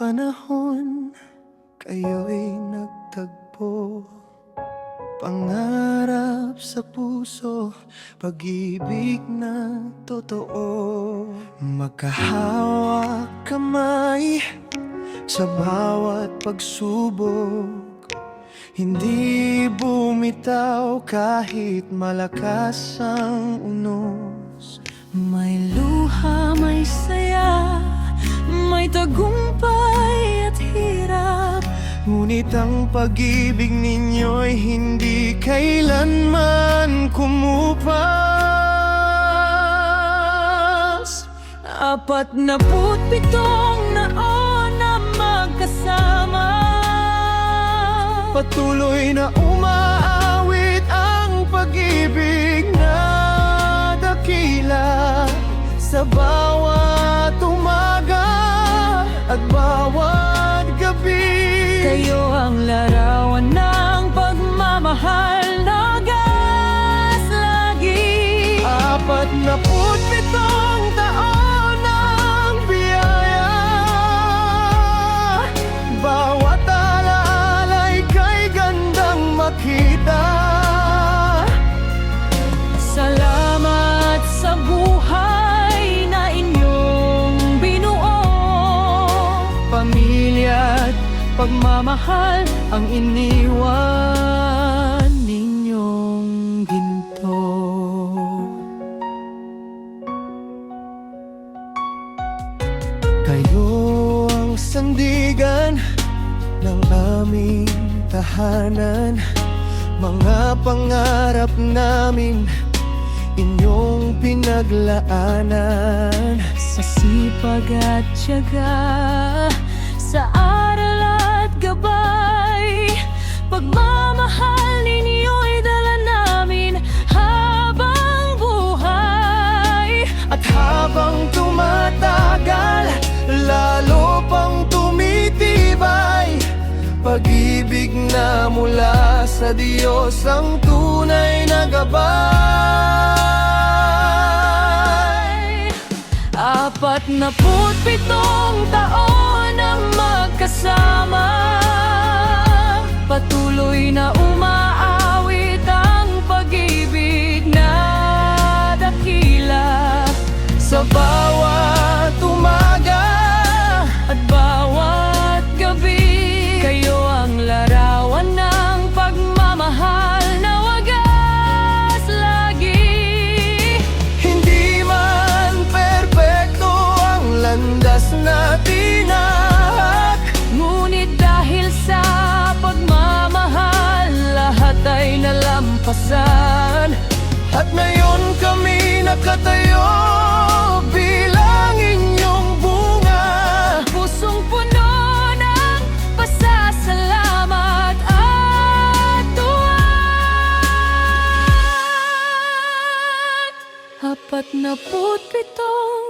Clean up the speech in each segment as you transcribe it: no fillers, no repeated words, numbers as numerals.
panahon kayo'y nagtagpo. Pangarap sa puso, pag-ibig na totoo. Magkahawak kamay sa bawat pagsubok, hindi bumitaw kahit malakas ang unos. May luha, may saya, may tagumpay at hirap, ngunit ang pag-ibig ninyo'y hindi kailanman kumupas. 47 taon na magkasama, patuloy na umaawit ang pag-ibig na dakila. Sa bawat umaga at bawat gabi, kayo ang larawan ng pagmamahal na gas lagi. 47 taon ng biyaya, bawat alaala'y kay gandang makita. Salamat sa buhay na inyong binuo, Pamilya at pagmamahal ang iniwan ninyong ginto. kayo ang sandigan ng aming tahanan. Mga pangarap namin inyong pinaglaanan. Sa sipag at tiyaga, sa aral at gabay, pagmamahal ninyo'y dala namin habang buhay. At habang tumatagal, lalo pang tumitibay. Pag-ibig na mula sa Diyos ang tunay na gabay. 47 taon ang magkasama, patuloy na umaawit ang pag-ibig na dakila. Sa bawat umaga At bawat gabi, kayo ang larawan ng pagmamahal na wagas lagi. hindi man perpekto ang landas na tinahak, Ngunit dahil sa pagmamahal, lahat ay nalampasan. at ngayon kami nakatayo bilang inyong bunga. Pusong puno ng pasasalamat at tuwa. 47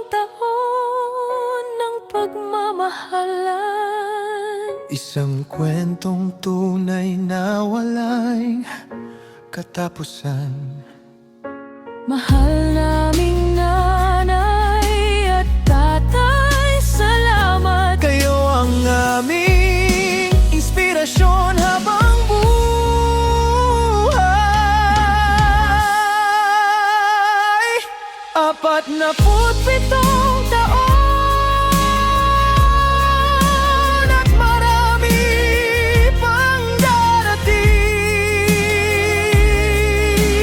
taon ng pagmamahalan, Isang kwentong tunay na walay katapusan. mahal naming nanay at tatay, salamat. Kayo ang aming inspirasyon habang buhay. 47 taon at marami pang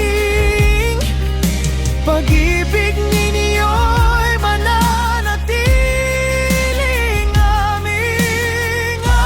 darating. Pag-ibig ninyo'y mananatiling aming awitin.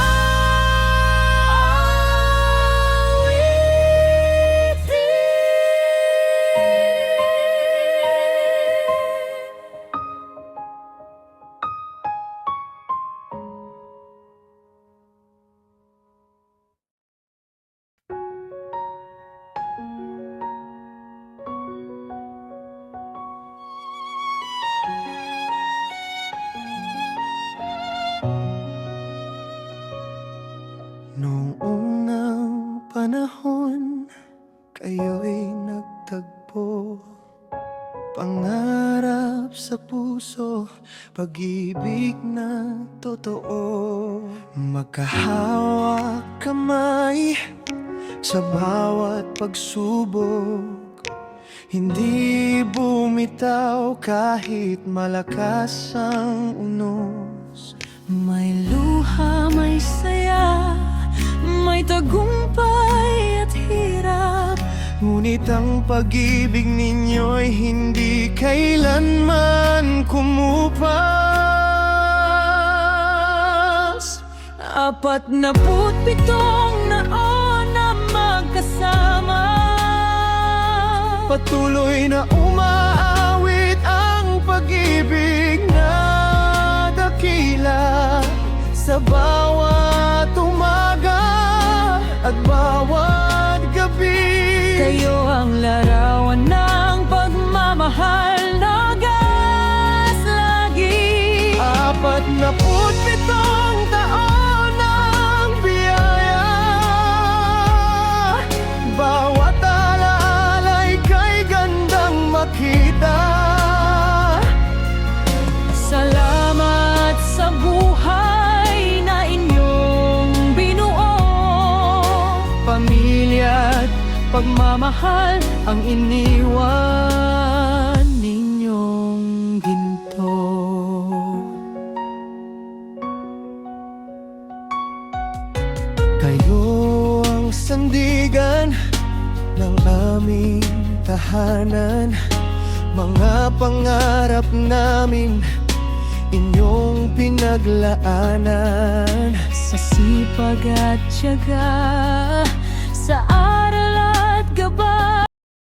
pag-ibig na totoo. Magkahawak kamay sa bawat pagsubok, hindi bumitaw kahit malakas ang unos. May luha, may saya, may tagumpay at hirap. Ngunit ang pag-ibig ninyo'y hindi kailanman kumupas. 47 taon na magkasama, Patuloy na umaawit ang pag-ibig na dakila sa bawat umaga at bawat gabi. kayo ang larawan ng pagmamahal na gas lagi. 47 taon ng biyaya, bawat alaala'y kay gandang makita. Salamat sa buhay na inyong binuo. Pamilya't Pagmamahal ang iniwan ninyong ginto. kayo ang sandigan ng aming tahanan. Mga pangarap namin inyong pinaglaanan. Sa sipag at tiyaga, sa